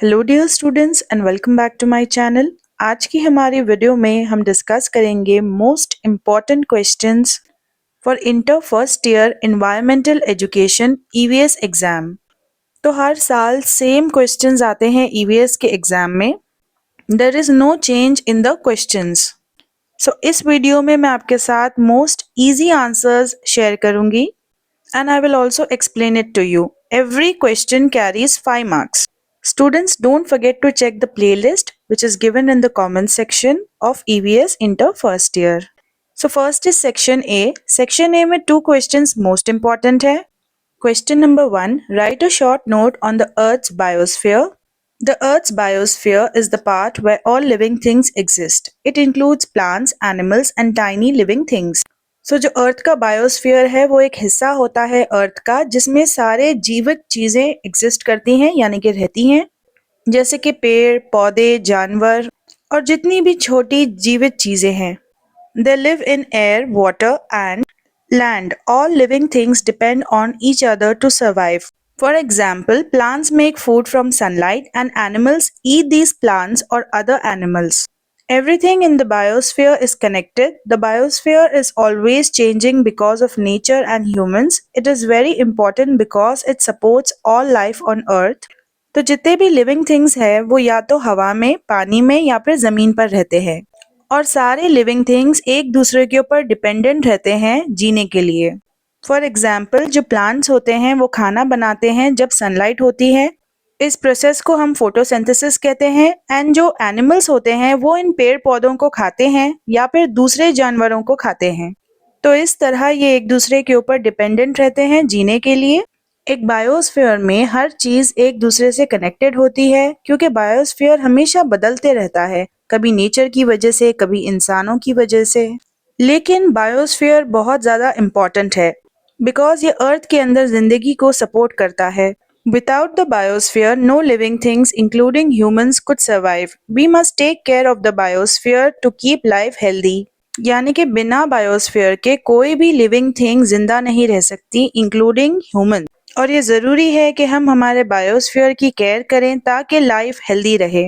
Hello dear students and welcome back to my channel. आज की हमारी वीडियो में हम डिस्कस करेंगे most important questions for inter first year environmental education EVS exam. तो हर साल सेम क्वेश्चंस आते हैं ईवीएस के एग्जाम में। There is no change in the questions. So इस वीडियो में मैं आपके साथ मोस्ट इजी आंसर्स शेयर करूंगी and I will also explain it to you. Every question carries 5 marks. Students, don't forget to check the playlist which is given in the comment section of EVS Inter First Year. So first is section A. Section A में 2 questions most important है. Question number 1. Write a short note on the Earth's biosphere. The Earth's biosphere is the part where all living things exist. It includes plants, animals and tiny living things. सो जो अर्थ का biosphere है वो एक हिस्सा होता है अर्थ का जिसमें सारे जीवित चीजें एग्जिस्ट करती हैं यानी कि रहती हैं, जैसे कि पेड़ पौधे जानवर और जितनी भी छोटी जीवित चीजें हैं। They live in air water and land. All living things depend on each other to survive. For example, plants make food from sunlight and animals eat these plants or other animals. Everything in the biosphere is connected. The biosphere is always changing because of nature and humans. It is very important because it supports all life on earth. तो जितने भी living things है वो या तो हवा में, पानी में या फिर जमीन पर रहते हैं और सारे लिविंग थिंग्स एक दूसरे के ऊपर डिपेंडेंट रहते हैं जीने के लिए। फॉर एग्जाम्पल, जो प्लांट्स होते हैं वो खाना बनाते हैं जब सनलाइट होती है। इस प्रोसेस को हम फोटोसिंथेसिस कहते हैं। एंड जो एनिमल्स होते हैं वो इन पेड़ पौधों को खाते हैं या फिर दूसरे जानवरों को खाते हैं। तो इस तरह ये एक दूसरे के ऊपर डिपेंडेंट रहते हैं जीने के लिए। एक बायोस्फीयर में हर चीज एक दूसरे से कनेक्टेड होती है क्योंकि बायोस्फीयर हमेशा बदलते रहता है, कभी नेचर की वजह से, कभी इंसानों की वजह से। लेकिन बायोस्फीयर बहुत ज्यादा इम्पोर्टेंट है बिकॉज ये अर्थ के अंदर जिंदगी को सपोर्ट करता है। Without the biosphere, no living things, including humans, could survive. We must take care of the biosphere to keep life healthy. यानी कि बिना बायोस्फीयर के कोई भी लिविंग थिंग जिंदा नहीं रह सकती, इंक्लूडिंग ह्यूमन। और ये ज़रूरी है कि हम हमारे बायोस्फीयर की केयर करें ताकि लाइफ हेल्दी रहे।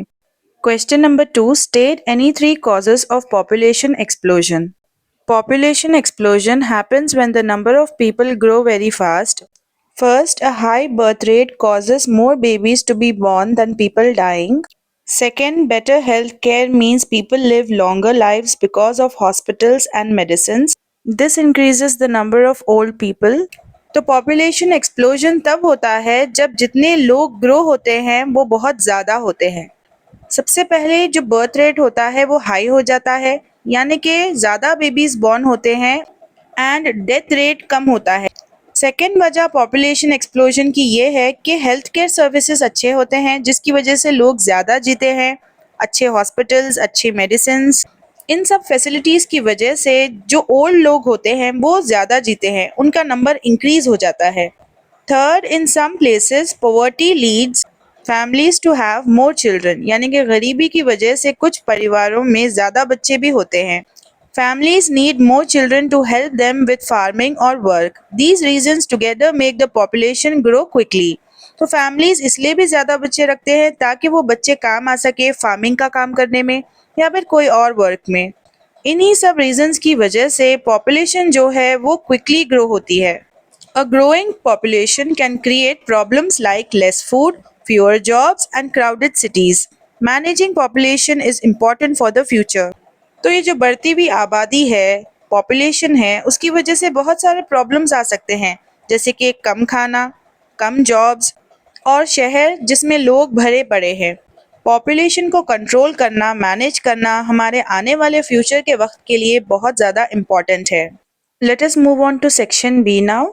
Question number 2. State any 3 causes of population explosion. Population explosion happens when the number of people grow very fast. First, a high birth rate causes more babies to be born than people dying. Second, better health care means people live longer lives because of hospitals and medicines. This increases the number of old people. तो population explosion तब होता है जब जितने लोग grow होते हैं वो बहुत ज़्यादा होते हैं। सबसे पहले जो बर्थ रेट होता है वो हाई हो जाता है, यानी कि ज़्यादा बेबीज बॉर्न होते हैं एंड डेथ रेट कम होता है। सेकेंड वजह पॉपुलेशन एक्सप्लोजन की ये है कि हेल्थ केयर सर्विसेज अच्छे होते हैं जिसकी वजह से लोग ज़्यादा जीते हैं। अच्छे हॉस्पिटल्स, अच्छे मेडिसिन्स, इन सब फैसिलिटीज़ की वजह से जो ओल्ड लोग होते हैं वो ज़्यादा जीते हैं, उनका नंबर इंक्रीज हो जाता है। Third, in some places poverty leads families to have more children, यानी कि गरीबी की वजह से कुछ परिवारों में ज़्यादा बच्चे भी होते हैं। Families need more children to help them with farming or work. These reasons together make the population grow quickly. तो families इसलिए भी ज़्यादा बच्चे रखते हैं ताकि वो बच्चे काम आ सके फार्मिंग का काम करने में या फिर कोई और वर्क में। इन्हीं सब रीजंस की वजह से पॉपुलेशन जो है वो क्विकली ग्रो होती है। A growing population can create problems like less food, fewer jobs and crowded cities. Managing population is important for the future. तो ये जो बढ़ती हुई आबादी है, पॉपुलेशन है, उसकी वजह से बहुत सारे प्रॉब्लम्स आ सकते हैं, जैसे कि कम खाना, कम जॉब्स और शहर जिसमें लोग भरे पड़े हैं। पॉपुलेशन को कंट्रोल करना, मैनेज करना हमारे आने वाले फ्यूचर के वक्त के लिए बहुत ज़्यादा इम्पॉर्टेंट है। Let us move on to section B now.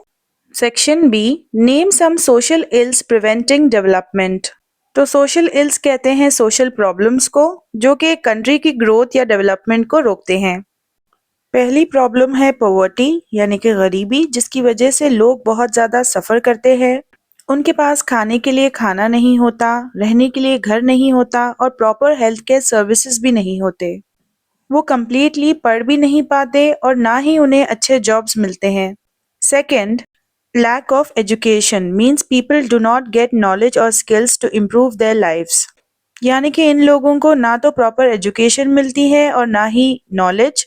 Section B, name some social ills preventing development. तो सोशल इल्स कहते हैं सोशल प्रॉब्लम्स को जो कि कंट्री की ग्रोथ या डेवलपमेंट को रोकते हैं। पहली प्रॉब्लम है पॉवर्टी यानी कि गरीबी, जिसकी वजह से लोग बहुत ज़्यादा सफ़र करते हैं। उनके पास खाने के लिए खाना नहीं होता, रहने के लिए घर नहीं होता और प्रॉपर हेल्थ केयर सर्विसेज भी नहीं होते। वो कम्प्लीटली पढ़ भी नहीं पाते और ना ही उन्हें अच्छे जॉब्स मिलते हैं। Second, Lack of education means people do not get knowledge or skills to improve their lives. यानी कि इन लोगों को ना तो प्रॉपर एजुकेशन मिलती है और ना ही नॉलेज,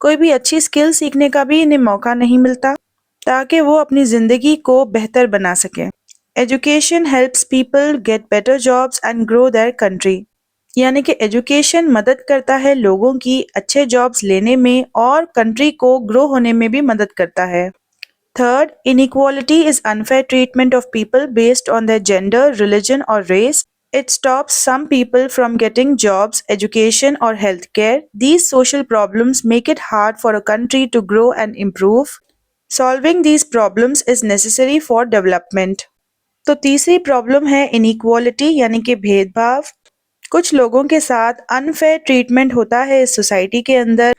कोई भी अच्छी स्किल सीखने का भी इन्हें मौका नहीं मिलता ताकि वो अपनी ज़िंदगी को बेहतर बना सकें। Education helps people get better jobs and grow their country. यानी कि एजुकेशन मदद करता है लोगों की अच्छे जॉब्स लेने में और कंट्री को ग्रो होने में भी मदद करता है। Third, inequality is unfair treatment of people based on their gender, religion, or race. It stops some people from getting jobs, education, or healthcare. These social problems make it hard for a country to grow and improve. Solving these problems is necessary for development. तो तीसरी problem है inequality यानी कि भेदभाव। कुछ लोगों के साथ अनफेयर ट्रीटमेंट होता है इस सोसाइटी के अंदर।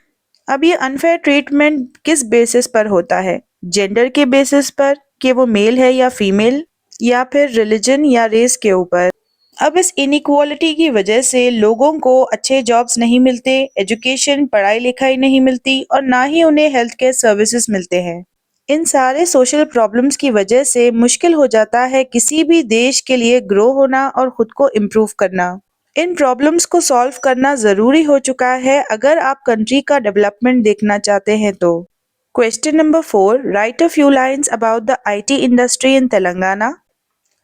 अब ये अनफेयर ट्रीटमेंट किस बेसिस पर होता है? जेंडर के बेसिस पर कि वो मेल है या फीमेल, या फिर रिलीजन या रेस के ऊपर। अब इस इनइक्वालिटी की वजह से लोगों को अच्छे जॉब्स नहीं मिलते, एजुकेशन पढ़ाई लिखाई नहीं मिलती और ना ही उन्हें हेल्थ केयर सर्विसेज मिलते हैं। इन सारे सोशल प्रॉब्लम्स की वजह से मुश्किल हो जाता है किसी भी देश के लिए ग्रो होना और खुद को इम्प्रूव करना। इन प्रॉब्लम्स को सॉल्व करना ज़रूरी हो चुका है अगर आप कंट्री का डेवलपमेंट देखना चाहते हैं तो। Question number 4, right a few lines about the IT industry in Telangana.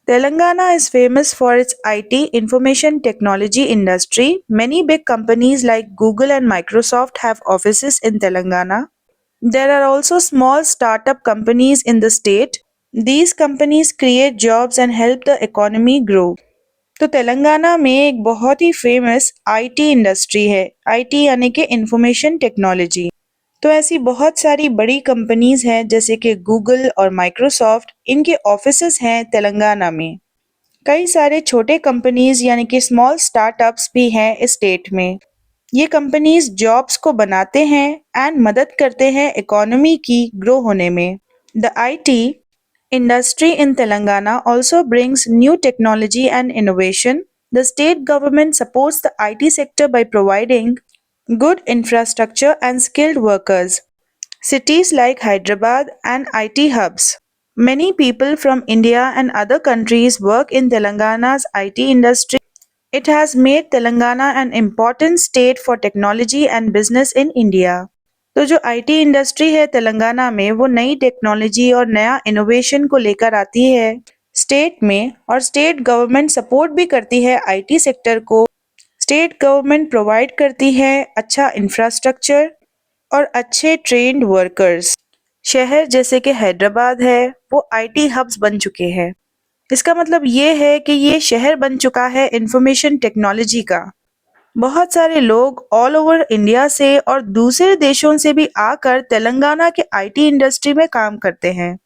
Telangana is famous for its IT information technology industry. Many big companies like Google and Microsoft have offices in Telangana. There are also small startup companies in the state. These companies create jobs and help the economy grow. तो तेलंगाना में एक बहुत ही famous IT industry है। IT यानी कि information technology. तो ऐसी बहुत सारी बड़ी कंपनीज हैं जैसे कि गूगल और माइक्रोसॉफ्ट, इनके ऑफिसेस हैं तेलंगाना में। कई सारे छोटे कंपनीज यानी कि स्मॉल स्टार्टअप्स भी हैं इस स्टेट में। ये कंपनीज जॉब्स को बनाते हैं एंड मदद करते हैं इकोनॉमी की ग्रो होने में। The IT industry in Telangana also brings new technology and innovation. The state government supports the IT sector by providing good infrastructure and skilled workers. Cities like Hyderabad and IT hubs. Many people from India and other countries work in Telangana's IT industry. It has made Telangana an important state for technology and business in India. तो जो IT industry है तेलंगाना में वो नई technology और नया innovation को लेकर आती है स्टेट में, और स्टेट गवर्नमेंट सपोर्ट भी करती है IT सेक्टर को। स्टेट गवर्नमेंट प्रोवाइड करती है अच्छा इंफ्रास्ट्रक्चर और अच्छे ट्रेन्ड वर्कर्स। शहर जैसे कि हैदराबाद है वो IT हब्स बन चुके हैं। इसका मतलब ये है कि ये शहर बन चुका है इंफॉर्मेशन टेक्नोलॉजी का। बहुत सारे लोग ऑल ओवर इंडिया से और दूसरे देशों से भी आकर तेलंगाना के IT इंडस्ट्री में काम करते हैं।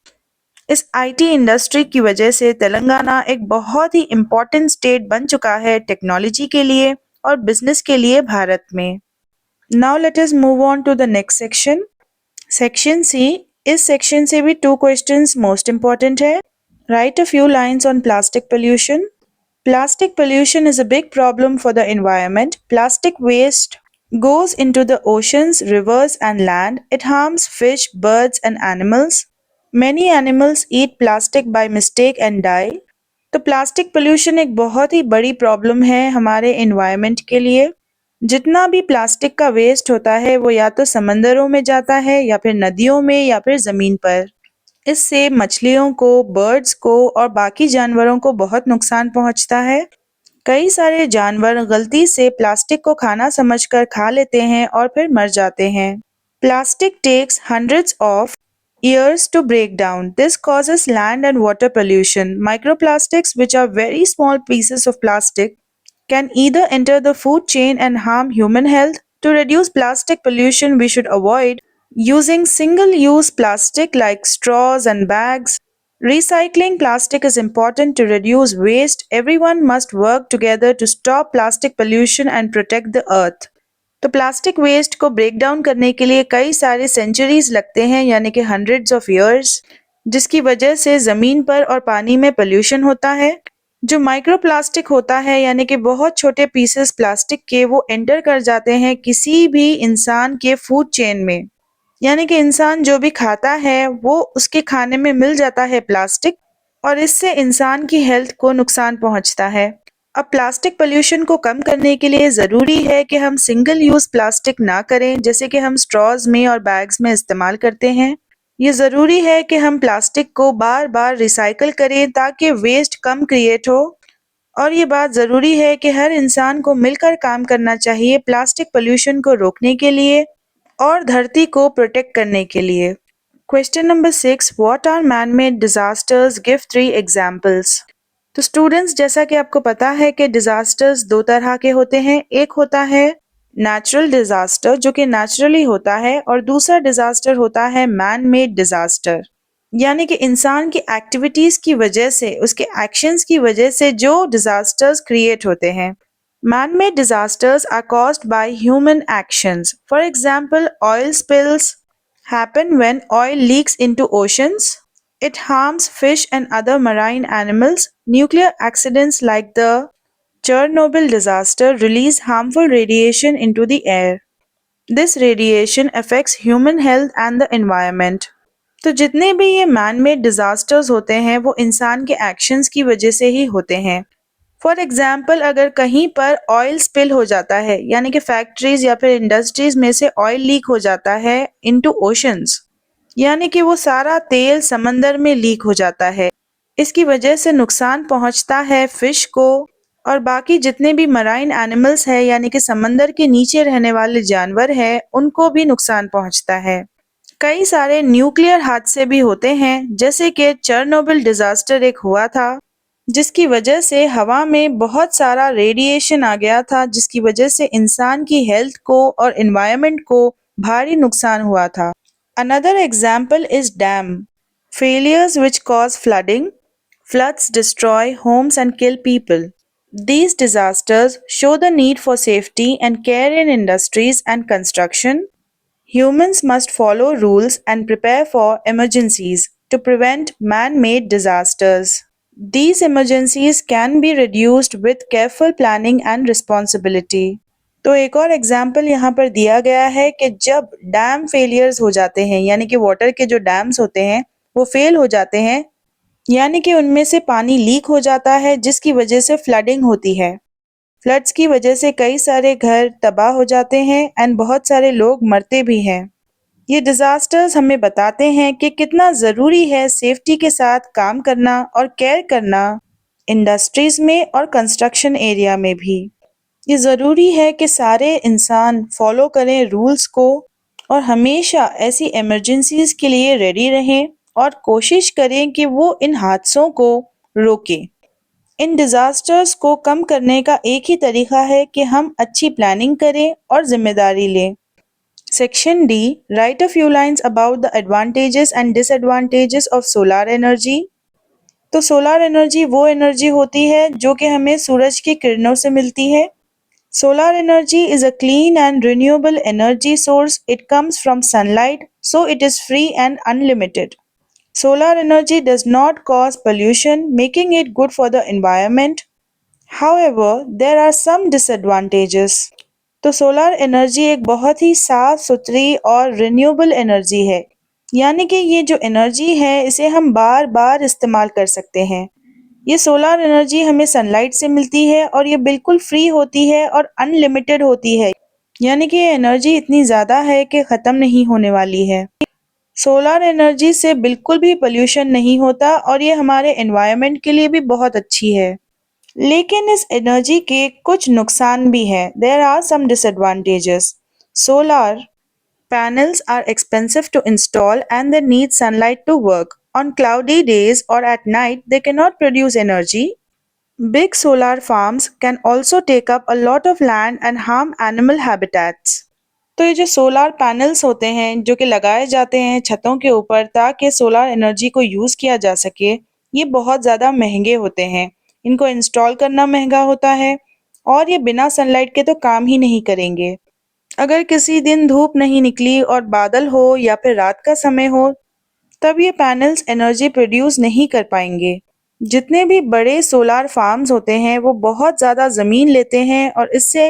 इस IT इंडस्ट्री की वजह से तेलंगाना एक बहुत ही इम्पोर्टेंट स्टेट बन चुका है टेक्नोलॉजी के लिए और बिजनेस के लिए भारत में। Now let us move on to the next section, section C. इस सेक्शन से भी 2 क्वेश्चंस मोस्ट इम्पॉर्टेंट है। Write a few lines on plastic pollution. Plastic pollution is a big problem for the environment. Plastic waste goes into the oceans, rivers, and land. It harms fish, birds, and animals. Many animals eat plastic by mistake and die. तो plastic pollution एक बहुत ही बड़ी problem है हमारे environment के लिए। जितना भी प्लास्टिक का वेस्ट होता है वो या तो समंदरों में जाता है या फिर नदियों में या फिर ज़मीन पर। इससे मछलियों को, बर्ड्स को और बाकी जानवरों को बहुत नुकसान पहुंचता है। कई सारे जानवर गलती से प्लास्टिक को खाना समझकर खा लेते हैं और फिर मर जाते हैं। Plastic takes hundreds of years to break down. This causes land and water pollution. Microplastics, which are very small pieces of plastic, can either enter the food chain and harm human health. To reduce plastic pollution, we should avoid using single-use plastic like straws and bags. Recycling plastic is important to reduce waste. Everyone must work together to stop plastic pollution and protect the earth. तो plastic waste को break down करने के लिए कई सारे centuries लगते हैं यानी कि हंड्रेड्स ऑफ इयर्स, जिसकी वजह से ज़मीन पर और पानी में पोल्यूशन होता है। जो माइक्रो प्लास्टिक होता है यानी कि बहुत छोटे पीसेस प्लास्टिक के वो एंटर कर जाते हैं किसी भी इंसान के फूड चेन में। यानी कि इंसान जो भी खाता है वो उसके खाने में मिल जाता है प्लास्टिक, और इससे इंसान की हेल्थ को नुकसान पहुंचता है। अब प्लास्टिक पोल्यूशन को कम करने के लिए ज़रूरी है कि हम सिंगल यूज़ प्लास्टिक ना करें, जैसे कि हम स्ट्रॉज में और बैग्स में इस्तेमाल करते हैं। ये ज़रूरी है कि हम प्लास्टिक को बार बार रिसाइकल करें ताकि वेस्ट कम क्रिएट हो। और ये बात ज़रूरी है कि हर इंसान को मिलकर काम करना चाहिए प्लास्टिक पोल्यूशन को रोकने के लिए और धरती को प्रोटेक्ट करने के लिए। Question number 6, what are man made disasters, give 3 examples. तो स्टूडेंट्स, जैसा कि आपको पता है कि डिजास्टर्स दो तरह के होते हैं। एक होता है नेचुरल डिजास्टर जो कि नेचुरली होता है, और दूसरा डिजास्टर होता है मैन मेड डिजास्टर, यानी कि इंसान की एक्टिविटीज की वजह से, उसके एक्शंस की वजह से जो डिजास्टर्स क्रिएट होते हैं। Man made disasters are caused by human actions. For example, oil spills happen when oil leaks into oceans. It harms fish and other marine animals. Nuclear accidents like the Chernobyl disaster release harmful radiation into the air. This radiation affects human health and the environment. तो जितने भी ये man made disasters होते हैं वो इंसान के actions की वजह से ही होते हैं। फॉर एग्जाम्पल, अगर कहीं पर ऑयल स्पिल हो जाता है, यानी कि फैक्ट्रीज या फिर इंडस्ट्रीज में से ऑयल लीक हो जाता है इनटू ओशंस, यानी कि वो सारा तेल समंदर में लीक हो जाता है। इसकी वजह से नुकसान पहुंचता है फिश को और बाकी जितने भी मराइन एनिमल्स है, यानी कि समंदर के नीचे रहने वाले जानवर हैं, उनको भी नुकसान पहुंचता है। कई सारे न्यूक्लियर हादसे भी होते हैं, जैसे कि चेरनोबिल डिजास्टर एक हुआ था, जिसकी वजह से हवा में बहुत सारा रेडिएशन आ गया था, जिसकी वजह से इंसान की हेल्थ को और एनवायरनमेंट को भारी नुकसान हुआ था। Another example is dam failures which cause flooding. Floods destroy homes and kill people. These disasters show the need for safety and care in industries and construction. Humans must follow rules and prepare for emergencies to prevent man made disasters. These emergencies can be reduced with careful planning and responsibility. तो एक और example यहाँ पर दिया गया है कि जब डैम फेलियर्स हो जाते हैं, यानी कि वाटर के जो डैम्स होते हैं वो फेल हो जाते हैं, यानी कि उनमें से पानी लीक हो जाता है, जिसकी वजह से फ्लडिंग होती है। फ्लड्स की वजह से कई सारे घर तबाह हो जाते हैं एंड बहुत सारे लोग मरते भी हैं। ये डिजास्टर्स हमें बताते हैं कि कितना ज़रूरी है सेफ्टी के साथ काम करना और केयर करना, इंडस्ट्रीज में और कंस्ट्रक्शन एरिया में भी। ये ज़रूरी है कि सारे इंसान फॉलो करें रूल्स को और हमेशा ऐसी इमरजेंसीज के लिए रेडी रहें और कोशिश करें कि वो इन हादसों को रोकें। इन डिजास्टर्स को कम करने का एक ही तरीका है कि हम अच्छी प्लानिंग करें और जिम्मेदारी लें। Section D, right a few lines about the advantages and disadvantages of solar energy. तो सोलार एनर्जी वो एनर्जी होती है जो कि हमें सूरज की किरणों से मिलती है। Solar energy is a clean and renewable energy source. It comes from sunlight, so it is free and unlimited. Solar energy does not cause pollution, making it good for the environment. However, there are some disadvantages. तो solar energy एक बहुत ही साफ सुथरी और renewable energy है, यानी कि ये जो एनर्जी है इसे हम बार बार इस्तेमाल कर सकते हैं। ये सोलर एनर्जी हमें सनलाइट से मिलती है और ये बिल्कुल फ्री होती है और अनलिमिटेड होती है, यानी कि ये एनर्जी इतनी ज़्यादा है कि ख़त्म नहीं होने वाली है। सोलर एनर्जी से बिल्कुल भी पोल्यूशन नहीं होता और ये हमारे एनवायरनमेंट के लिए भी बहुत अच्छी है। लेकिन इस एनर्जी के कुछ नुकसान भी हैं। There are some disadvantages. Solar panels are expensive to install and they need sunlight to work. On cloudy days or at night, they cannot produce energy. Big solar farms can also take up a lot of land and harm animal habitats. तो ये जो solar panels होते हैं जो कि लगाए जाते हैं छतों के ऊपर ताकि सोलार एनर्जी को यूज़ किया जा सके, ये बहुत ज़्यादा महंगे होते हैं। इनको इंस्टॉल करना महंगा होता है और ये बिना सनलाइट के तो काम ही नहीं करेंगे। अगर किसी दिन धूप नहीं निकली और बादल हो या फिर रात का समय हो, तब ये पैनल्स एनर्जी प्रोड्यूस नहीं कर पाएंगे। जितने भी बड़े सोलार फार्म्स होते हैं वो बहुत ज़्यादा ज़मीन लेते हैं और इससे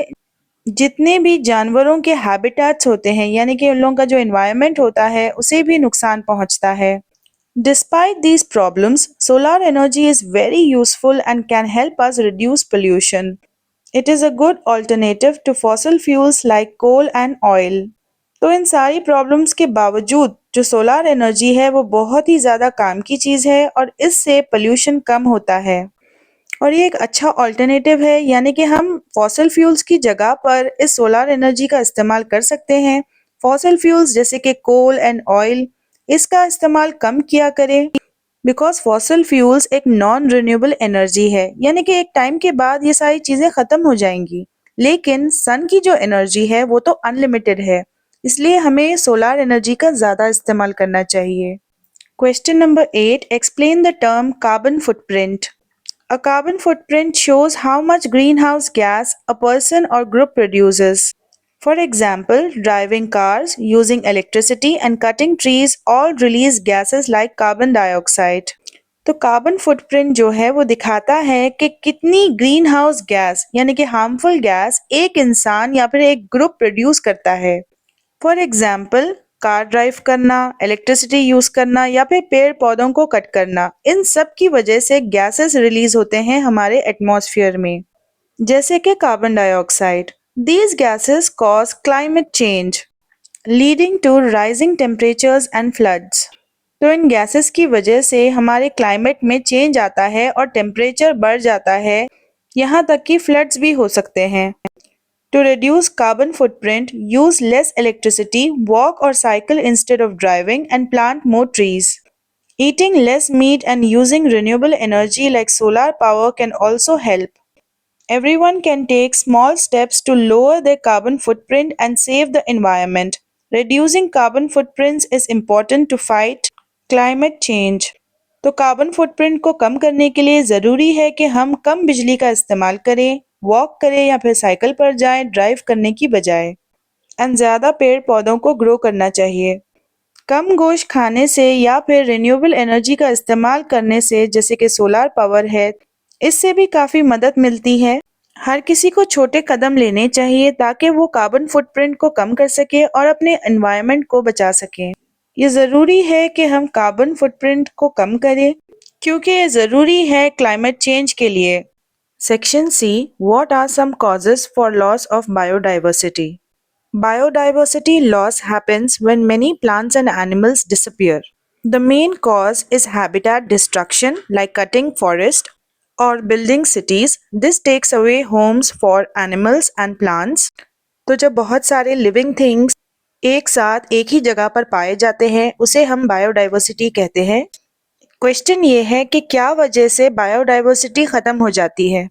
जितने भी जानवरों के हैबिटेट्स होते हैं यानी कि उन लोगों का जो एनवायरनमेंट होता है उसे भी नुकसान पहुंचता है। Despite these problems, solar energy is very useful and can help us reduce pollution. It is a good alternative to fossil fuels like coal and oil. तो इन सारी प्रॉब्लम्स के बावजूद जो सोलार एनर्जी है वो बहुत ही ज़्यादा काम की चीज़ है और इससे पोल्यूशन कम होता है और ये एक अच्छा ऑल्टरनेटिव है यानी कि हम फॉसिल फ्यूल्स की जगह पर इस सोलार एनर्जी का इस्तेमाल कर सकते हैं। फॉसिल फ्यूल्स जैसे कि कोल एंड ऑयल इसका इस्तेमाल कम किया करें बिकॉज फॉसिल फ्यूल्स एक नॉन रिन्यूएबल एनर्जी है यानी कि एक टाइम के बाद ये सारी चीज़ें ख़त्म हो जाएंगी। लेकिन सन की जो एनर्जी है वो तो अनलिमिटेड है, इसलिए हमें सोलार एनर्जी का ज़्यादा इस्तेमाल करना चाहिए। Question number 8, explain the term carbon footprint. A carbon footprint shows how much greenhouse gas a person or group produces. For example, driving cars, using electricity and cutting trees all release gases like carbon dioxide. तो carbon footprint जो है वो दिखाता है कि कितनी green house gas यानी कि हार्मफुल गैस एक इंसान या फिर एक ग्रुप प्रोड्यूस करता है। फॉर एग्जाम्पल, कार ड्राइव करना, इलेक्ट्रिसिटी यूज करना या फिर पेड़ पौधों को कट करना, इन सब की वजह से गैसेस रिलीज होते हैं हमारे एटमॉस्फेयर में, जैसे कि carbon dioxide. These gases cause climate change leading to rising temperatures and floods. तो इन गैसेस की वजह से हमारे क्लाइमेट में चेंज आता है और टेम्परेचर बढ़ जाता है, यहाँ तक कि फ्लड्स भी हो सकते हैं। To reduce carbon footprint, use less electricity, walk or cycle instead of driving, and plant more trees. Eating less meat and using renewable energy like solar power can also help. Everyone can take small steps to lower their carbon footprint and save the environment. Reducing carbon footprints is important to fight climate change. तो carbon footprint को कम करने के लिए ज़रूरी है कि हम कम बिजली का इस्तेमाल करें, वॉक करें या फिर साइकिल पर जाएं ड्राइव करने की बजाय, एंड ज़्यादा पेड़ पौधों को ग्रो करना चाहिए। कम गोश्त खाने से या फिर रिन्यूएबल एनर्जी का इस्तेमाल करने से जैसे कि सोलार पावर है, इससे भी काफ़ी मदद मिलती है। हर किसी को छोटे कदम लेने चाहिए ताकि वो कार्बन फुटप्रिंट को कम कर सके और अपने एनवायरनमेंट को बचा सकें। ये ज़रूरी है कि हम कार्बन फुटप्रिंट को कम करें क्योंकि ये ज़रूरी है क्लाइमेट चेंज के लिए। Section C, what are some causes for loss of biodiversity. Biodiversity loss happens when many plants and animals disappear. The main cause is habitat destruction, like cutting forest or building cities. This takes away homes for animals and plants. तो जब बहुत सारे living things एक साथ एक ही जगह पर पाए जाते हैं उसे हम बायोडाइवर्सिटी कहते हैं। क्वेश्चन ये है कि क्या वजह से बायोडाइवर्सिटी ख़त्म हो जाती है।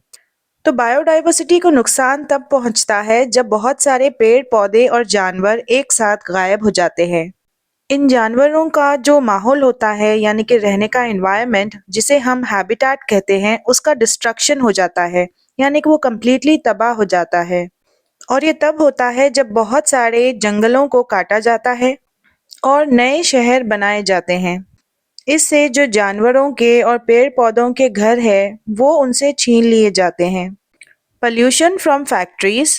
तो बायोडाइवर्सिटी को नुकसान तब पहुंचता है जब बहुत सारे पेड़ पौधे और जानवर एक साथ गायब हो जाते हैं। इन जानवरों का जो माहौल होता है यानी कि रहने का एनवायरनमेंट जिसे हम हैबिटेट कहते हैं उसका डिस्ट्रक्शन हो जाता है यानी कि वो कम्प्लीटली तबाह हो जाता है। और ये तब होता है जब बहुत सारे जंगलों को काटा जाता है और नए शहर बनाए जाते हैं। इससे जो जानवरों के और पेड़ पौधों के घर है वो उनसे छीन लिए जाते हैं। Pollution from factories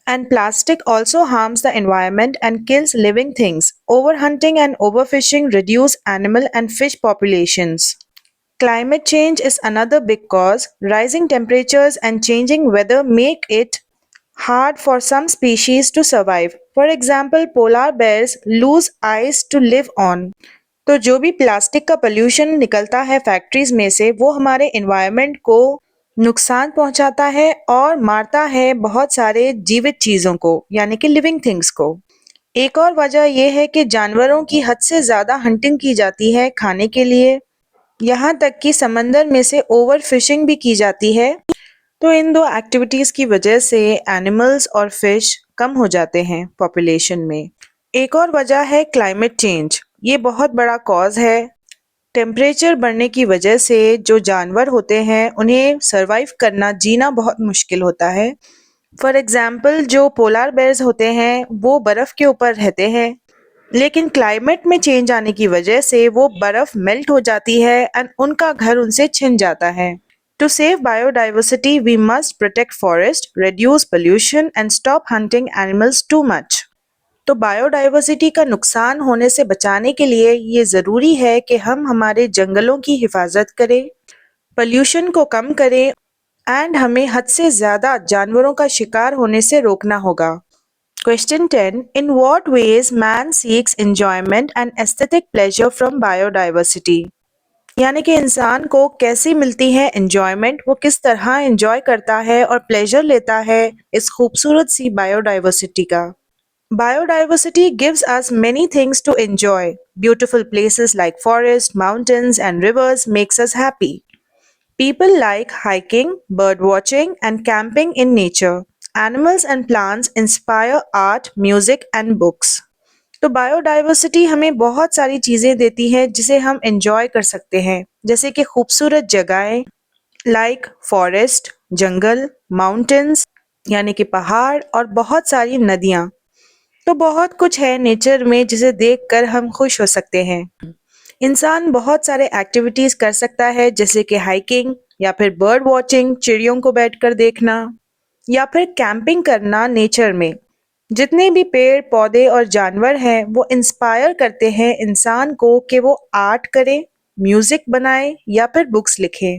and plastic also harms the environment and kills living things. Overhunting and overfishing reduce animal and fish populations. Climate change is another big cause. Rising temperatures and changing weather make it hard for some species to survive. For example, polar bears lose ice to live on. तो जो भी plastic का pollution निकलता है factories में से वो हमारे एनवायरनमेंट को नुकसान पहुंचाता है और मारता है बहुत सारे जीवित चीज़ों को यानी कि लिविंग थिंग्स को। एक और वजह यह है कि जानवरों की हद से ज़्यादा हंटिंग की जाती है खाने के लिए, यहाँ तक कि समंदर में से ओवर फिशिंग भी की जाती है। तो इन दो एक्टिविटीज़ की वजह से एनिमल्स और फिश कम हो जाते हैं पॉपुलेशन में। एक और वजह है क्लाइमेट चेंज, ये बहुत बड़ा कॉज है। टेम्परेचर बढ़ने की वजह से जो जानवर होते हैं उन्हें सरवाइव करना, जीना बहुत मुश्किल होता है। फॉर एग्जाम्पल, जो पोलार बेयर्स होते हैं वो बर्फ़ के ऊपर रहते हैं, लेकिन क्लाइमेट में चेंज आने की वजह से वो बर्फ़ मेल्ट हो जाती है एंड उनका घर उनसे छिन जाता है। To save biodiversity, we must protect forest, reduce pollution and stop hunting animals too much. तो बायोडाइवर्सिटी का नुकसान होने से बचाने के लिए ये ज़रूरी है कि हम हमारे जंगलों की हिफाजत करें, पोल्यूशन को कम करें एंड हमें हद से ज़्यादा जानवरों का शिकार होने से रोकना होगा। Question 10. In what ways man seeks enjoyment and aesthetic pleasure from biodiversity? यानी कि इंसान को कैसी मिलती है एंजॉयमेंट, वो किस तरह एंजॉय करता है और प्लेजर लेता है इस खूबसूरत सी बायोडाइवर्सिटी का। Biodiversity gives us many things to enjoy. Beautiful places like forests, mountains and rivers makes us happy. People like hiking, bird watching and camping in nature. Animals and plants inspire art, music and books. तो biodiversity हमें बहुत सारी चीज़ें देती है जिसे हम enjoy कर सकते हैं, जैसे कि खूबसूरत जगहें लाइक फॉरेस्ट, जंगल, माउंटेन्स यानी कि पहाड़ और बहुत सारी नदियाँ। तो बहुत कुछ है नेचर में जिसे देखकर हम खुश हो सकते हैं। इंसान बहुत सारे एक्टिविटीज़ कर सकता है जैसे कि हाइकिंग या फिर बर्ड वॉचिंग, चिड़ियों को बैठकर देखना या फिर कैंपिंग करना नेचर में। जितने भी पेड़ पौधे और जानवर हैं वो इंस्पायर करते हैं इंसान को कि वो आर्ट करे, म्यूजिक बनाए या फिर बुक्स लिखे।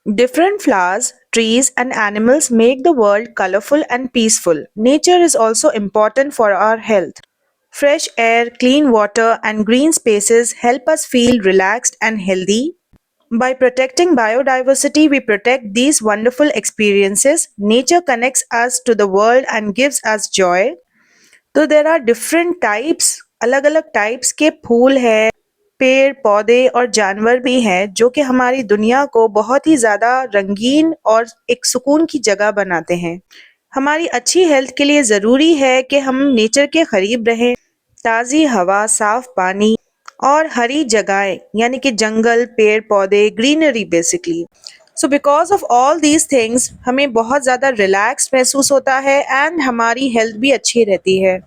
Different flowers, trees and animals make the world colorful and peaceful. Nature is also important for our health. Fresh air, clean water and green spaces help us feel relaxed and healthy. By protecting biodiversity, we protect these wonderful experiences. Nature connects us to the world and gives us joy. तो there are different types, अलग अलग types के फूल है, पेड़ पौधे और जानवर भी हैं जो कि हमारी दुनिया को बहुत ही ज़्यादा रंगीन और एक सुकून की जगह बनाते हैं। हमारी अच्छी हेल्थ के लिए ज़रूरी है कि हम नेचर के करीब रहें। ताज़ी हवा, साफ पानी और हरी जगहें यानी कि जंगल, पेड़ पौधे, greenery basically. So because of all these things हमें बहुत ज़्यादा रिलैक्स महसूस होता है एंड हमारी हेल्थ भी अच्छी रहती है।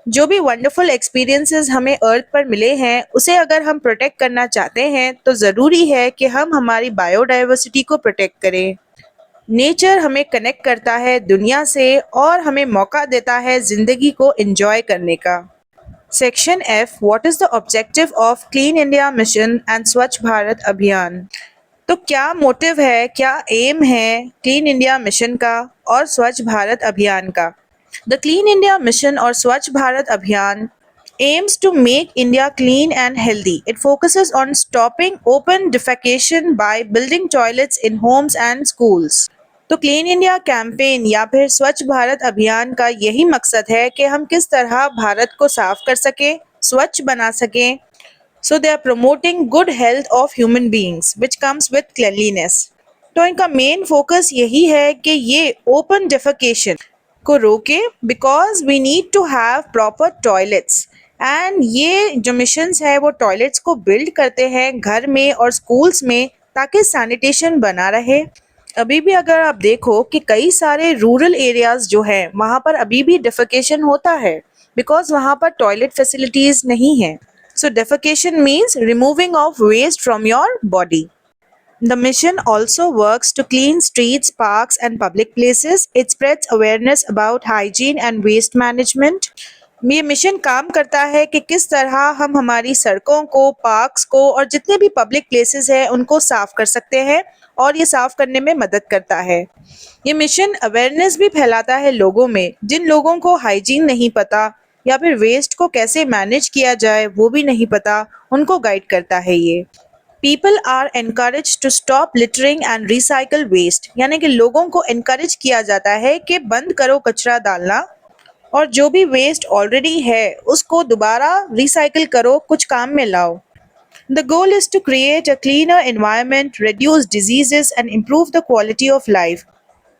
जो भी वंडरफुल एक्सपीरियंसेस हमें अर्थ पर मिले हैं उसे अगर हम प्रोटेक्ट करना चाहते हैं तो ज़रूरी है कि हम हमारी बायोडाइवर्सिटी को प्रोटेक्ट करें। नेचर हमें कनेक्ट करता है दुनिया से और हमें मौका देता है ज़िंदगी को एंजॉय करने का। Section F, what is the objective of clean India mission and स्वच्छ भारत अभियान? तो क्या मोटिव है, क्या एम है क्लीन इंडिया मिशन का और स्वच्छ भारत अभियान का? द क्लीन इंडिया मिशन और स्वच्छ भारत अभियान aims to make India clean and healthy. It focuses on stopping open defecation by building toilets in homes and schools. तो क्लीन इंडिया कैंपेन या फिर स्वच्छ भारत अभियान का यही मकसद है कि हम किस तरह भारत को साफ कर सकें, स्वच्छ बना सकें। So they are promoting good health of human beings which comes with cleanliness. तो इनका मेन फोकस यही है कि ये ओपन डेफिकेशन को रोके because we need to have proper toilets and ये जो मिशंस है वो टॉयलेट्स को बिल्ड करते हैं घर में और स्कूल्स में ताकि सैनिटेशन बना रहे। अभी भी अगर आप देखो कि कई सारे रूरल एरियाज जो हैं वहाँ पर अभी भी डेफिकेशन होता है बिकॉज वहाँ पर टॉयलेट फैसिलिटीज़ नहीं है। So defecation means removing of waste from your body. The mission also works to clean streets, parks and public places. It spreads awareness about hygiene and waste management. ये mission काम करता है कि किस तरह हम हमारी सड़कों को, पार्क्स को और जितने भी पब्लिक प्लेसेस हैं उनको साफ कर सकते हैं और ये साफ करने में मदद करता है। ये मिशन अवेयरनेस भी फैलाता है लोगों में जिन लोगों को हाइजीन नहीं पता या फिर वेस्ट को कैसे मैनेज किया जाए वो भी नहीं पता, उनको गाइड करता है ये। People are encourage to stop littering and recycle waste, यानी कि लोगों को एनकरेज किया जाता है कि बंद करो कचरा डालना और जो भी वेस्ट ऑलरेडी है उसको दोबारा रिसाइकिल करो, कुछ काम में लाओ। The goal is to create a cleaner environment, reduce diseases and improve the quality of life.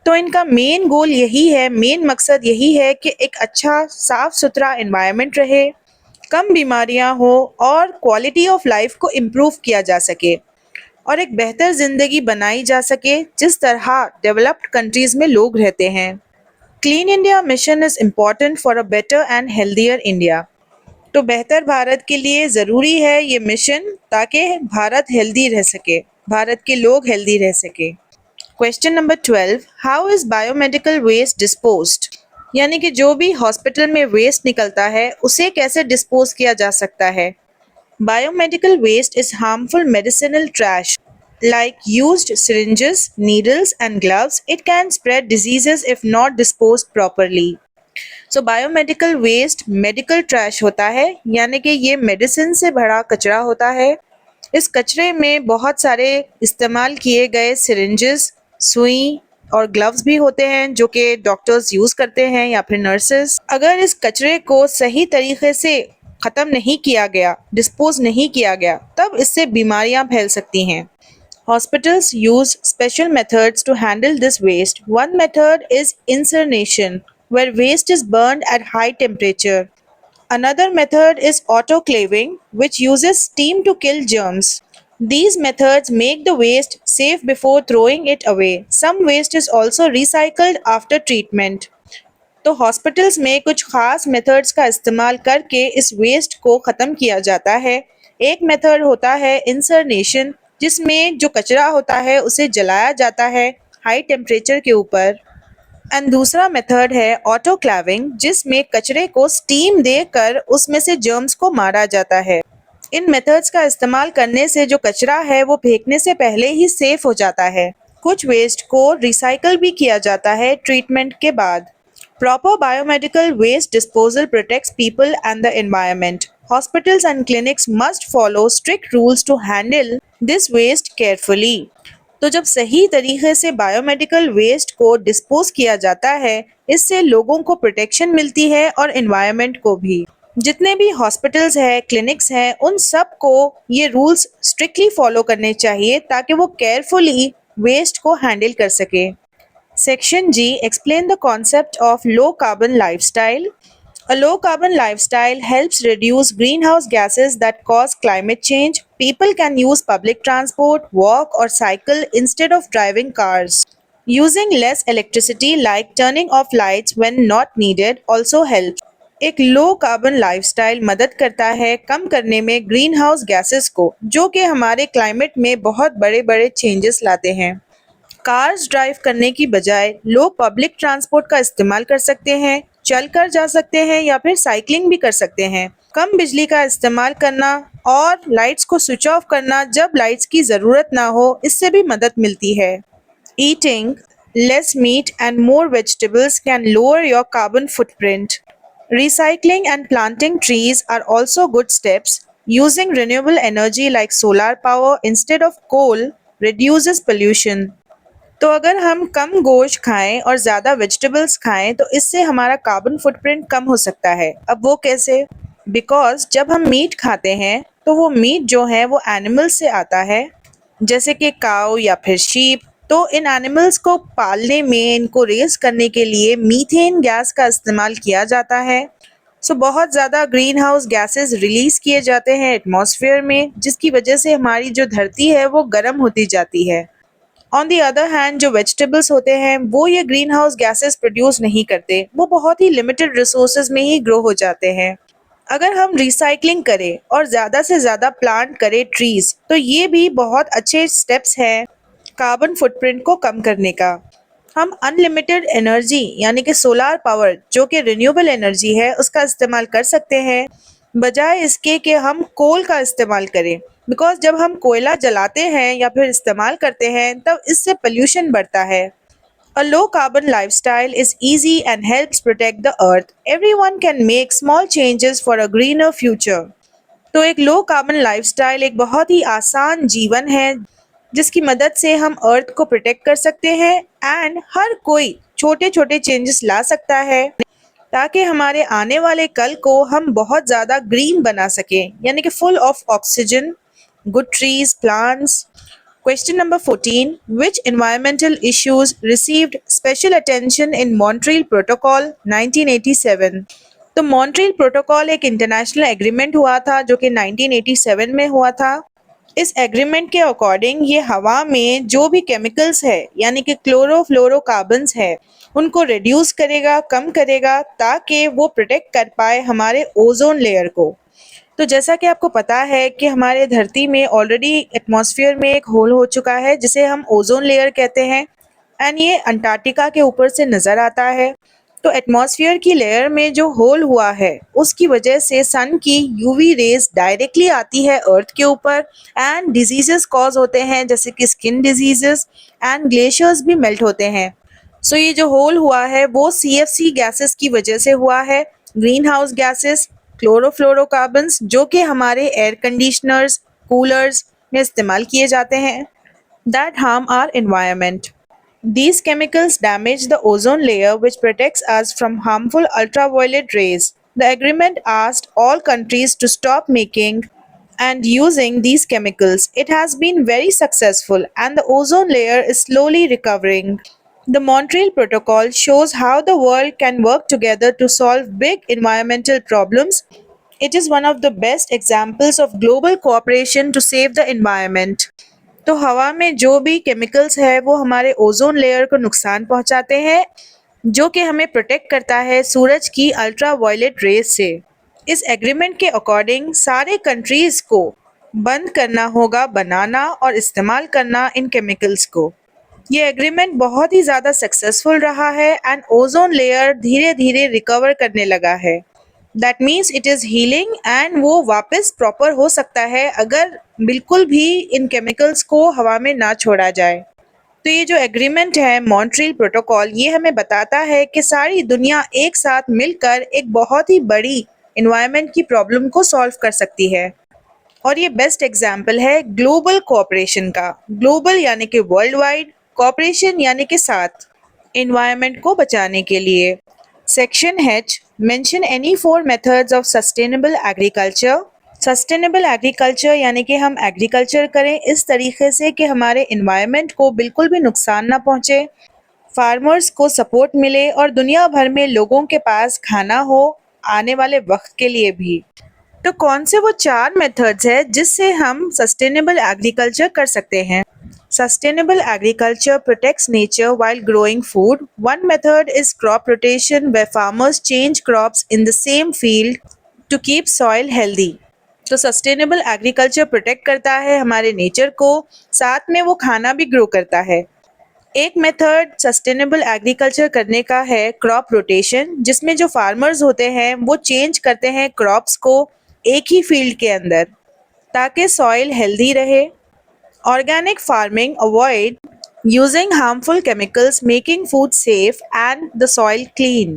तो इनका मेन गोल यही है, मेन मकसद यही है कि एक अच्छा साफ सुथरा एनवायरनमेंट रहे, कम बीमारियां हो और क्वालिटी ऑफ लाइफ को इम्प्रूव किया जा सके और एक बेहतर ज़िंदगी बनाई जा सके जिस तरह डेवलप्ड कंट्रीज़ में लोग रहते हैं। Clean India mission is important for a better and healthier India. तो बेहतर भारत के लिए ज़रूरी है ये मिशन ताकि भारत हेल्दी रह सके, भारत के लोग हेल्दी रह सके। Question number 12, how is biomedical waste disposed? यानी कि जो भी हॉस्पिटल में वेस्ट निकलता है उसे कैसे डिस्पोज किया जा सकता है? Biomedical waste is harmful medicinal trash like used syringes, needles and gloves. It can spread diseases if not disposed properly. So biomedical waste medical trash होता है, यानी कि ये मेडिसिन से भरा कचरा होता है। इस कचरे में बहुत सारे इस्तेमाल किए गए सिरिंजेस, सुई और ग्लव्स भी होते हैं जो कि डॉक्टर्स यूज़ करते हैं या फिर नर्सेस। अगर इस कचरे को सही तरीके से ख़त्म नहीं किया गया, डिस्पोज नहीं किया गया, तब इससे बीमारियां फैल सकती हैं। Hospitals use special methods to handle this waste. One method is incineration, where waste is burned at high temperature. Another method is autoclaving, which uses steam to kill germs. These methods make the waste safe before throwing it away. Some waste is also recycled after treatment. तो hospitals में कुछ खास methods का इस्तेमाल करके इस waste को ख़त्म किया जाता है। एक मेथड होता है इंसर्नेशन, जिसमें जो कचरा होता है उसे जलाया जाता है हाई टेम्परेचर के ऊपर। एंड दूसरा मेथड है ऑटोक्लेविंग, जिसमें कचरे को स्टीम देकर उसमें से जर्म्स को मारा जाता है। इन मेथड्स का इस्तेमाल करने से जो कचरा है वो फेंकने से पहले ही सेफ हो जाता है। कुछ वेस्ट को रिसाइकल भी किया जाता है ट्रीटमेंट के बाद। Proper biomedical waste disposal protects people and the environment. Hospitals and clinics must follow strict rules to handle this waste carefully. तो जब सही तरीके से बायोमेडिकल वेस्ट को डिस्पोज किया जाता है, इससे लोगों को प्रोटेक्शन मिलती है और एनवायरनमेंट को भी। जितने भी हॉस्पिटल्स हैं, क्लिनिक्स हैं, उन सब को ये रूल्स स्ट्रिक्टली फॉलो करने चाहिए ताकि वो केयरफुली वेस्ट को हैंडल कर सके। Section G, explain the concept of low carbon lifestyle. A low carbon lifestyle helps reduce greenhouse gases that cause climate change. People can use public transport, walk, or cycle instead of driving cars. Using less electricity, like turning off lights when not needed, also helps. एक low carbon lifestyle मदद करता है कम करने में green house gases को, जो कि हमारे क्लाइमेट में बहुत बड़े बड़े चेंजेस लाते हैं। कार्स ड्राइव करने की बजाय लोग पब्लिक ट्रांसपोर्ट का इस्तेमाल कर सकते हैं, चलकर जा सकते हैं या फिर साइकिलिंग भी कर सकते हैं। कम बिजली का इस्तेमाल करना और लाइट्स को स्विच ऑफ करना जब लाइट्स की ज़रूरत ना हो, इससे भी मदद मिलती है। Eating less meat and more vegetables can lower your carbon footprint. Recycling and planting trees are also good steps. Using renewable energy like solar power instead of coal reduces pollution. तो अगर हम कम गोश्त खाएं और ज़्यादा वेजिटेबल्स खाएं तो इससे हमारा कार्बन फुटप्रिंट कम हो सकता है। अब वो कैसे? बिकॉज जब हम मीट खाते हैं तो वो मीट जो है वो एनिमल्स से आता है, जैसे कि काऊ या फिर शीप। तो इन एनिमल्स को पालने में, इनको रेस करने के लिए मीथेन गैस का इस्तेमाल किया जाता है। सो बहुत ज़्यादा ग्रीन हाउस गैसेज रिलीज़ किए जाते हैं एटमॉस्फेयर में, जिसकी वजह से हमारी जो धरती है वो गर्म होती जाती है। ऑन दी अदर हैंड जो वेजिटेबल्स होते हैं वो ये ग्रीन हाउस गैसेस प्रोड्यूस नहीं करते, वो बहुत ही लिमिटेड रिसोर्सेज में ही ग्रो हो जाते हैं। अगर हम रिसाइकलिंग करें और ज़्यादा से ज़्यादा प्लांट करें ट्रीज, तो ये भी बहुत अच्छे स्टेप्स हैं कार्बन फुटप्रिंट को कम करने का। हम अनलिमिटेड एनर्जी यानी कि सोलार पावर, जो कि रिन्यूएबल एनर्जी है, उसका इस्तेमाल कर सकते हैं बजाय इसके कि हम कोल का इस्तेमाल करें। बिकॉज जब हम कोयला जलाते हैं या फिर इस्तेमाल करते हैं तब इससे पोल्यूशन बढ़ता है। A low carbon lifestyle is easy and helps protect the earth. Everyone can make small changes for a greener future. तो एक लो कार्बन लाइफस्टाइल एक बहुत ही आसान जीवन है जिसकी मदद से हम अर्थ को प्रोटेक्ट कर सकते हैं एंड हर कोई छोटे छोटे चेंजेस ला सकता है ताकि हमारे आने वाले कल को हम बहुत ज़्यादा ग्रीन बना सकें, यानी कि full of oxygen, good trees, plants. Question number 14. Which environmental issues received special attention in Montreal Protocol 1987? तो मॉन्ट्रियल प्रोटोकॉल एक इंटरनेशनल एग्रीमेंट हुआ था जो कि 1987 में हुआ था। इस एग्रीमेंट के अकॉर्डिंग ये हवा में जो भी केमिकल्स है यानी कि क्लोरोफ्लोरोकार्बन्स है उनको रिड्यूस करेगा, कम करेगा, ताकि वो प्रोटेक्ट कर पाए हमारे ओजोन लेयर को। तो जैसा कि आपको पता है कि हमारे धरती में ऑलरेडी एटमॉस्फेयर में एक होल हो चुका है जिसे हम ओजोन लेयर कहते हैं। एंड ये अंटार्कटिका के ऊपर से नज़र आता है। तो एटमॉस्फेयर की लेयर में जो होल हुआ है उसकी वजह से सन की यूवी रेज डायरेक्टली आती है अर्थ के ऊपर एंड डिजीजेस कॉज होते हैं जैसे कि स्किन डिजीजेस एंड ग्लेशियर्स भी मेल्ट होते हैं। सो ये जो होल हुआ है वो CFC गैसेस की वजह से हुआ है, ग्रीन हाउस गैसेस, क्लोरोफ्लोरोकार्बन्स, जो कि हमारे एयर कंडीशनर्स, कूलर्स में इस्तेमाल किए जाते हैं, that harm our environment. These chemicals damage the ozone layer, which protects us from harmful ultraviolet rays. The agreement asked all countries to stop making and using these chemicals. It has been very successful, and the ozone layer is slowly recovering. The Montreal Protocol shows how the world can work together to solve big environmental problems. It is one of the best examples of global cooperation to save the environment. तो हवा में जो भी chemicals है वो हमारे ozone layer को नुकसान पहुंचाते हैं, जो कि हमें प्रोटेक्ट करता है सूरज की अल्ट्रा वायलेट रेज से। इस एग्रीमेंट के अकॉर्डिंग सारे कंट्रीज को बंद करना होगा बनाना और इस्तेमाल करना इन केमिकल्स को। ये एग्रीमेंट बहुत ही ज़्यादा सक्सेसफुल रहा है एंड ओजोन लेयर धीरे धीरे रिकवर करने लगा है। That means it is healing and वो वापस प्रॉपर हो सकता है अगर बिल्कुल भी इन केमिकल्स को हवा में ना छोड़ा जाए। तो ये जो एग्रीमेंट है मॉन्ट्रियल प्रोटोकॉल, ये हमें बताता है कि सारी दुनिया एक साथ मिलकर एक बहुत ही बड़ी इन्वायरमेंट की प्रॉब्लम को सॉल्व कर सकती है। और ये बेस्ट एग्जाम्पल है ग्लोबल कोऑपरेशन का। ग्लोबल यानी कि वर्ल्ड वाइड, कोऑपरेशन यानी कि साथ, इन्वायरमेंट को बचाने के लिए। Section H, mention any 4 methods of sustainable agriculture. Sustainable agriculture यानी कि हम एग्रीकल्चर करें इस तरीके से कि हमारे इन्वायरमेंट को बिल्कुल भी नुकसान ना पहुंचे, फार्मर्स को सपोर्ट मिले और दुनिया भर में लोगों के पास खाना हो आने वाले वक्त के लिए भी। तो कौन से वो 4 मेथड्स हैं जिससे हम सस्टेनेबल एग्रीकल्चर कर सकते हैं? Sustainable agriculture protects nature while growing food. One method is crop rotation, where farmers change crops in the same field to keep soil healthy. तो सस्टेनेबल एग्रीकल्चर प्रोटेक्ट करता है हमारे नेचर को, साथ में वो खाना भी ग्रो करता है। एक मेथड सस्टेनेबल एग्रीकल्चर करने का है क्रॉप रोटेशन, जिसमें जो फार्मर्स होते हैं वो चेंज करते हैं क्रॉप्स को एक ही फील्ड के अंदर ताकि सॉइल हेल्दी रहे। Organic farming avoid using harmful chemicals, making food safe and the soil clean.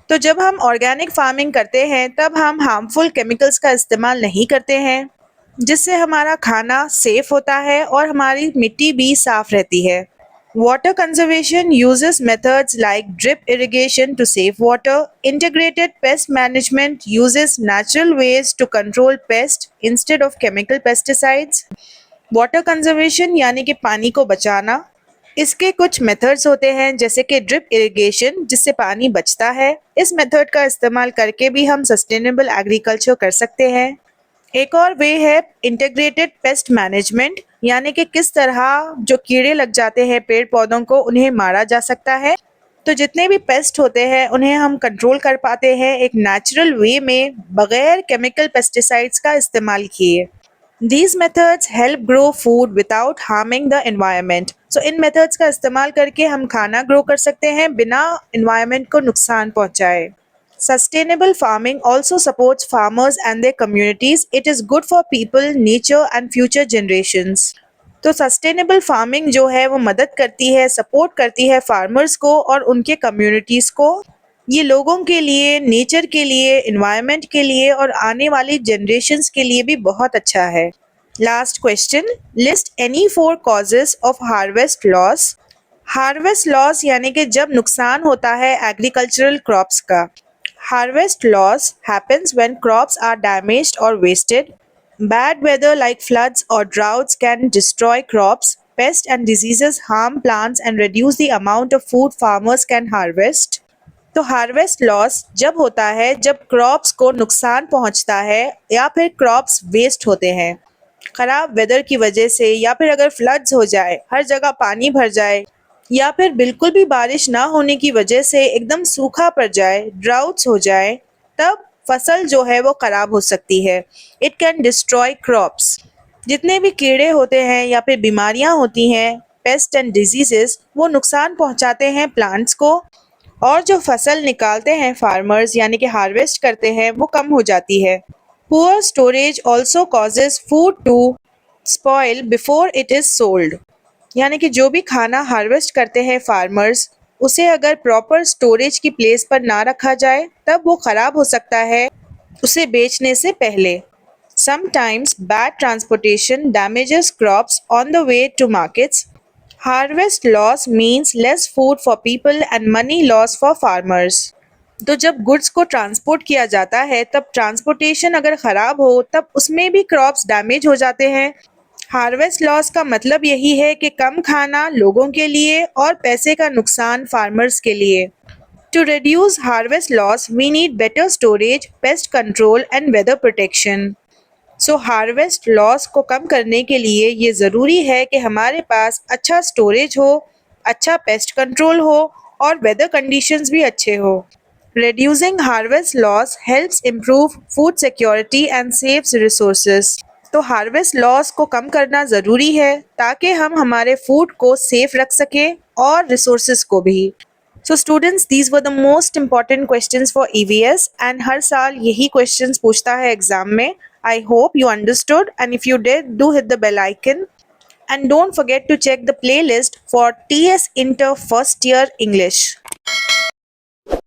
तो जब हम ऑर्गेनिक फार्मिंग करते हैं तब हम हार्मफुल केमिकल्स का इस्तेमाल नहीं करते हैं, जिससे हमारा खाना सेफ होता है और हमारी मिट्टी भी साफ रहती है। Water conservation uses methods like drip irrigation to save water. Integrated pest management uses natural ways to control pests instead of chemical pesticides. Water conservation यानी कि पानी को बचाना, इसके कुछ मेथड्स होते हैं जैसे कि ड्रिप इरिगेशन जिससे पानी बचता है। इस मेथड का इस्तेमाल करके भी हम सस्टेनेबल एग्रीकल्चर कर सकते हैं। एक और वे है इंटीग्रेटेड पेस्ट मैनेजमेंट, यानी कि किस तरह जो कीड़े लग जाते हैं पेड़ पौधों को उन्हें मारा जा सकता है। तो जितने भी पेस्ट होते हैं उन्हें हम कंट्रोल कर पाते हैं एक नेचुरल वे में बगैर केमिकल पेस्टिसाइड्स का इस्तेमाल किए। These methods help grow food without harming the environment. So in methods का इस्तेमाल करके हम खाना ग्रो कर सकते हैं बिना environment को नुकसान पहुंचाए। Sustainable farming also supports farmers and their communities. It is good for people, nature and future generations. तो सस्टेनेबल फार्मिंग जो है वो मदद करती है, सपोर्ट करती है फार्मर्स को और उनके कम्युनिटीज़ को। ये लोगों के लिए, नेचर के लिए, इन्वायरमेंट के लिए और आने वाली जनरेशन्स के लिए भी बहुत अच्छा है। Last question, list any 4 causes of harvest loss. Harvest loss यानी कि जब नुकसान होता है एग्रीकल्चरल क्रॉप्स का। Harvest loss happens when crops are damaged और wasted. Bad weather like floods or droughts can destroy crops. Pests and diseases harm plants and reduce the amount of food farmers can harvest. तो harvest loss जब होता है जब crops को नुकसान पहुंचता है या फिर क्रॉप्स वेस्ट होते हैं खराब वेदर की वजह से, या फिर अगर फ्लड्स हो जाए, हर जगह पानी भर जाए, या फिर बिल्कुल भी बारिश ना होने की वजह से एकदम सूखा पड़ जाए, ड्राउट्स हो जाए, तब फसल जो है वो खराब हो सकती है। It can destroy crops. जितने भी कीड़े होते हैं या फिर बीमारियां होती हैं, पेस्ट एंड डिजीजेस वो नुकसान पहुंचाते हैं प्लांट्स को, और जो फसल निकालते हैं फार्मर्स यानी कि हार्वेस्ट करते हैं वो कम हो जाती है। Poor storage also causes food to spoil before it is sold, यानी कि जो भी खाना हार्वेस्ट करते हैं फार्मर्स, उसे अगर प्रॉपर स्टोरेज की प्लेस पर ना रखा जाए तब वो ख़राब हो सकता है उसे बेचने से पहले। Sometimes bad transportation damages crops on the way to markets. Harvest loss means less food for people and money loss for farmers. तो जब गुड्स को ट्रांसपोर्ट किया जाता है तब ट्रांसपोर्टेशन अगर ख़राब हो तब उसमें भी क्रॉप्स डैमेज हो जाते हैं। हार्वेस्ट लॉस का मतलब यही है कि कम खाना लोगों के लिए और पैसे का नुकसान फार्मर्स के लिए। To reduce harvest loss, we need better storage, pest control and weather protection. So harvest loss को कम करने के लिए ये ज़रूरी है कि हमारे पास अच्छा स्टोरेज हो, अच्छा पेस्ट कंट्रोल हो और वेदर कंडीशंस भी अच्छे हो। Reducing harvest loss helps improve food security and saves resources. तो हार्वेस्ट लॉस को कम करना ज़रूरी है ताकि हम हमारे फूड को सेफ रख सकें और रिसोर्सेज को भी। So students, these were the most important questions for EVS and हर साल यही questions पूछता है एग्जाम में। I hope you understood, and if you did, do hit the bell icon and don't forget to check the playlist for TS Inter First Year English.